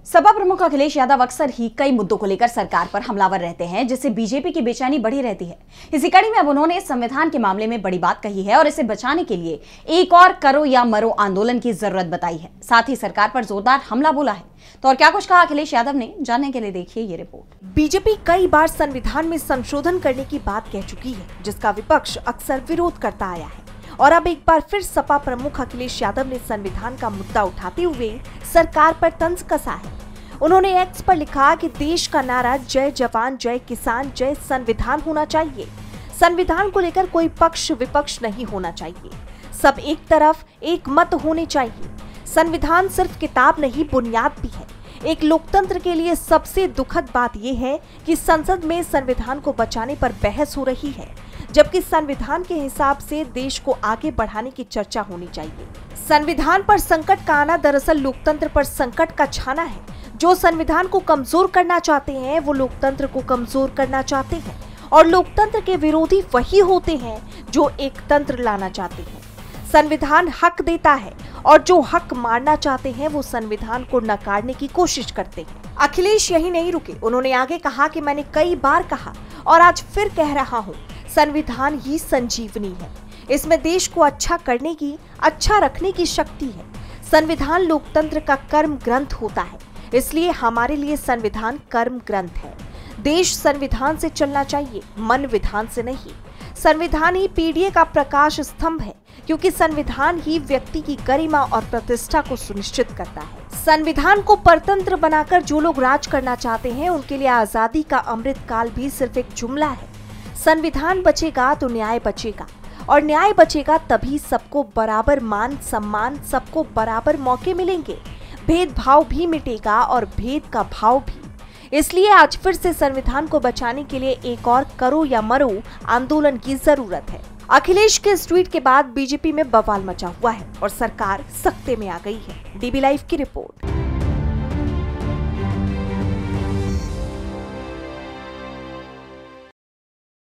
सपा प्रमुख अखिलेश यादव अक्सर ही कई मुद्दों को लेकर सरकार पर हमलावर रहते हैं, जिससे बीजेपी की बेचैनी बढ़ी रहती है। इसी कड़ी में अब उन्होंने संविधान के मामले में बड़ी बात कही है और इसे बचाने के लिए एक और करो या मरो आंदोलन की जरूरत बताई है। साथ ही सरकार पर जोरदार हमला बोला है। तो और क्या कुछ कहा अखिलेश यादव ने, जानने के लिए देखिए ये रिपोर्ट। बीजेपी कई बार संविधान में संशोधन करने की बात कह चुकी है, जिसका विपक्ष अक्सर विरोध करता आया है। और अब एक बार फिर सपा प्रमुख अखिलेश यादव ने संविधान का मुद्दा उठाते हुए सरकार पर तंज कसा है। उन्होंने एक्स पर लिखा कि देश का नारा जय जवान जय किसान जय संविधान होना चाहिए। संविधान को लेकर कोई पक्ष विपक्ष नहीं होना चाहिए, सब एक तरफ एक मत होने चाहिए। संविधान सिर्फ किताब नहीं, बुनियाद भी है। एक लोकतंत्र के लिए सबसे दुखद बात यह है कि संसद में संविधान को बचाने पर बहस हो रही है, जबकि संविधान के हिसाब से देश को आगे बढ़ाने की चर्चा होनी चाहिए। संविधान पर संकट का आना दरअसल लोकतंत्र पर संकट का छाना है। जो संविधान को कमजोर करना चाहते हैं वो लोकतंत्र को कमजोर करना चाहते हैं, और लोकतंत्र के विरोधी वही होते हैं जो एक तंत्र लाना चाहते हैं। संविधान हक देता है और जो हक मारना चाहते हैं वो संविधान को नकारने की कोशिश करते हैं। अखिलेश यही नहीं रुके, उन्होंने आगे कहा कि मैंने कई बार कहा और आज फिर कह रहा हूँ, संविधान ही संजीवनी है। इसमें देश को अच्छा करने की, अच्छा रखने की शक्ति है। संविधान लोकतंत्र का कर्म ग्रंथ होता है, इसलिए हमारे लिए संविधान कर्म ग्रंथ है। देश संविधान से चलना चाहिए, मन विधान से नहीं। संविधान ही पीढ़ी का प्रकाश स्तंभ है, क्योंकि संविधान ही व्यक्ति की गरिमा और प्रतिष्ठा को सुनिश्चित करता है। संविधान को परतंत्र बनाकर जो लोग राज करना चाहते हैं, उनके लिए आजादी का अमृत काल भी सिर्फ एक जुमला है। संविधान बचेगा तो न्याय बचेगा, और न्याय बचेगा तभी सबको बराबर मान सम्मान, सबको बराबर मौके मिलेंगे। भेदभाव भी मिटेगा और भेद का भाव भी। इसलिए आज फिर से संविधान को बचाने के लिए एक और करो या मरो आंदोलन की जरूरत है। अखिलेश के इस ट्वीट के बाद बीजेपी में बवाल मचा हुआ है और सरकार सख्ते में आ गई है। डीबी लाइव की रिपोर्ट।